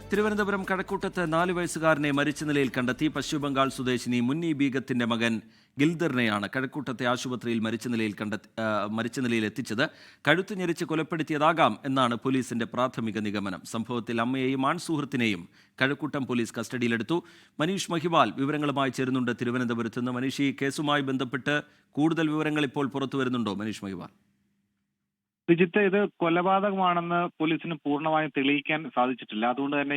തിരുവനന്തപുരം കഴക്കൂട്ടത്ത് 4 വയസ്സുകാരനെ മരിച്ച നിലയിൽ കണ്ടെത്തി. പശ്ചിമബംഗാൾ സ്വദേശിനി മുന്നി ബീഗത്തിന്റെ മകൻ ഗിൽദറിനെയാണ് കഴക്കൂട്ടത്തെ ആശുപത്രിയിൽ മരിച്ച നിലയിൽ എത്തിച്ചത്. കഴുത്ത് ഞെരിച്ച് കൊലപ്പെടുത്തിയതാകാം എന്നാണ് പോലീസിന്റെ പ്രാഥമിക നിഗമനം. സംഭവത്തിൽ അമ്മയെയും ആൺസുഹൃത്തിനെയും കഴക്കൂട്ടം പോലീസ് കസ്റ്റഡിയിലെടുത്തു. മനീഷ് മഹിവാൽ വിവരങ്ങളുമായി ചേരുന്നുണ്ട് തിരുവനന്തപുരത്ത് നിന്ന്. മനീഷ്, ഈ കേസുമായി ബന്ധപ്പെട്ട് കൂടുതൽ വിവരങ്ങൾ ഇപ്പോൾ പുറത്തു വരുന്നുണ്ടോ? മനീഷ് മഹിവാൽ. വിജിത്ത്, ഇത് കൊലപാതകമാണെന്ന് പോലീസിന് പൂർണ്ണമായും തെളിയിക്കാൻ സാധിച്ചിട്ടില്ല. അതുകൊണ്ട് തന്നെ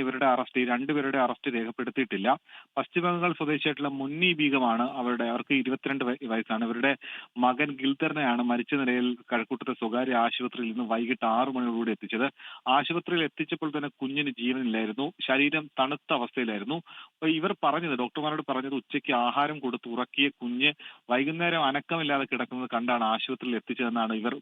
രണ്ടുപേരുടെ അറസ്റ്റ് രേഖപ്പെടുത്തിയിട്ടില്ല. പശ്ചിമബംഗാൾ സ്വദേശിയായിട്ടുള്ള മുന്നി ബീഗമാണ് അവർക്ക് 22 വയസ്സാണ്. ഇവരുടെ മകൻ ഗിൽദറിനെയാണ് മരിച്ച നിലയിൽ കഴക്കൂട്ടത്തെ സ്വകാര്യ ആശുപത്രിയിൽ നിന്ന് വൈകിട്ട് 6 മണിയോടുകൂടി എത്തിച്ചത്. ആശുപത്രിയിൽ എത്തിച്ചപ്പോൾ തന്നെ കുഞ്ഞിന് ജീവനില്ലായിരുന്നു, ശരീരം തണുത്ത അവസ്ഥയിലായിരുന്നു. ഇവർ ഡോക്ടർമാരോട് പറഞ്ഞത് ഉച്ചയ്ക്ക് ആഹാരം കൊടുത്ത് ഉറക്കിയ കുഞ്ഞ് വൈകുന്നേരം അനക്കമില്ലാതെ കിടക്കുന്നത് കണ്ടാണ് ആശുപത്രിയിൽ എത്തിച്ചതെന്നാണ് ഇവർ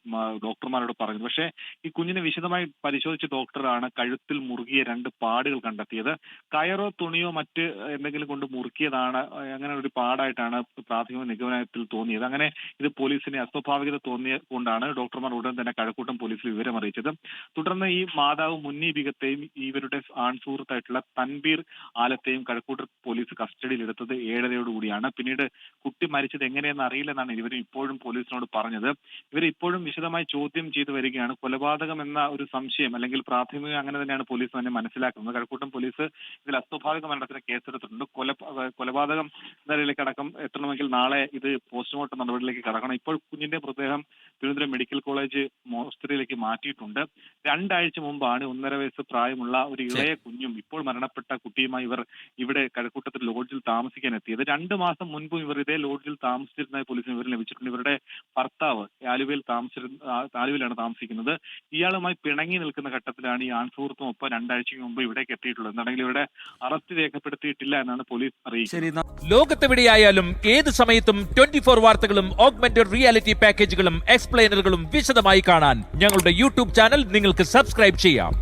ഡോക്ടർമാരോട് പറഞ്ഞത്. പക്ഷേ ഈ കുഞ്ഞിനെ വിശദമായി പരിശോധിച്ച ഡോക്ടറാണ് കഴുത്തിൽ മുറുകിയ 2 പാടുകൾ കണ്ടെത്തിയത്. കയറോ തുണിയോ മറ്റ് എന്തെങ്കിലും കൊണ്ട് മുറുക്കിയതാണ്, അങ്ങനെ ഒരു പാടായിട്ടാണ് പ്രാഥമിക നിഗമനത്തിൽ തോന്നിയത്. അങ്ങനെ ഇത് പോലീസിനെ അസ്വാഭാവികത തോന്നിയ കൊണ്ടാണ് ഡോക്ടർമാർ ഉടൻ തന്നെ കഴക്കൂട്ടം പോലീസിൽ വിവരം അറിയിച്ചത്. തുടർന്ന് ഈ മാതാവ് മുന്നി ബീഗത്തെയും ഇവരുടെ ആൺസുഹൃത്തായിട്ടുള്ള തൻബീർ ആലത്തെയും കഴക്കൂട്ടം പോലീസ് കസ്റ്റഡിയിലെടുത്തത് 7:30 പിന്നീട് കുട്ടി മരിച്ചത് എങ്ങനെയെന്ന് അറിയില്ലെന്നാണ് ഇവർ ഇപ്പോഴും പോലീസിനോട് പറഞ്ഞത്. ഇവർ ഇപ്പോഴും വിശദമായി ചോദ്യം ചെയ്തു വരികയാണ്. കൊലപാതകം എന്ന ഒരു സംശയം, അല്ലെങ്കിൽ പ്രാഥമിക അങ്ങനെ തന്നെയാണ് പോലീസ് തന്നെ മനസ്സിലാക്കുന്നത്. കഴക്കൂട്ടം പോലീസ് ഇതിൽ അസ്വാഭാവിക മരണത്തിന് കേസെടുത്തിട്ടുണ്ട്. കൊലപാതകം നിലയിലേക്ക് അടക്കം എത്തണമെങ്കിൽ നാളെ ഇത് പോസ്റ്റ്മോർട്ടം നടപടിയിലേക്ക് കടക്കണം. ഇപ്പോൾ കുഞ്ഞിന്റെ മൃതദേഹം തിരുവനന്തപുരം മെഡിക്കൽ കോളേജ് മോർച്ചറിയിലേക്ക് മാറ്റിയിട്ടുണ്ട്. 2 ആഴ്ച മുമ്പാണ് 1.5 വയസ്സ് പ്രായമുള്ള ഒരു ഇളയ കുഞ്ഞും ഇപ്പോൾ മരണപ്പെട്ട കുട്ടിയുമായി ഇവർ ഇവിടെ കഴക്കൂട്ടത്തിൽ ലോഡ്ജിൽ താമസിക്കാൻ എത്തിയത്. 2 മാസം മുൻപും ഇവർ ഇതേ ലോഡ്ജിൽ താമസിച്ചിരുന്നതായി പോലീസിന് വിവരം ലഭിച്ചിട്ടുണ്ട്. ഇവരുടെ ഭർത്താവ് ആലുവയിലാണ് താമസിക്കുന്നത്. ഇയാളുമായി പിണങ്ങി നിൽക്കുന്ന ഘട്ടത്തിലാണ് ഈ ആൺസുഹൃത്തും ഒപ്പം 2 ആഴ്ചയ്ക്ക് മുമ്പ് ഇവിടേക്ക് എത്തിയിട്ടുള്ളത്. എന്താണെങ്കിൽ ഇവിടെ അറസ്റ്റ് രേഖപ്പെടുത്തിയിട്ടില്ല എന്നാണ് പോലീസ് അറിയിച്ചത്. ലോകത്തെവിടെയായാലും ഏത് സമയത്തും 24 വാർത്തകളും ഓഗ്മെന്റഡ് റിയാലിറ്റി പാക്കേജുകളും എക്സ്പ്ലെയിനറുകളും വിശദമായി കാണാൻ ഞങ്ങളുടെ യൂട്യൂബ് ചാനൽ നിങ്ങൾക്ക് സബ്സ്ക്രൈബ് ചെയ്യാം.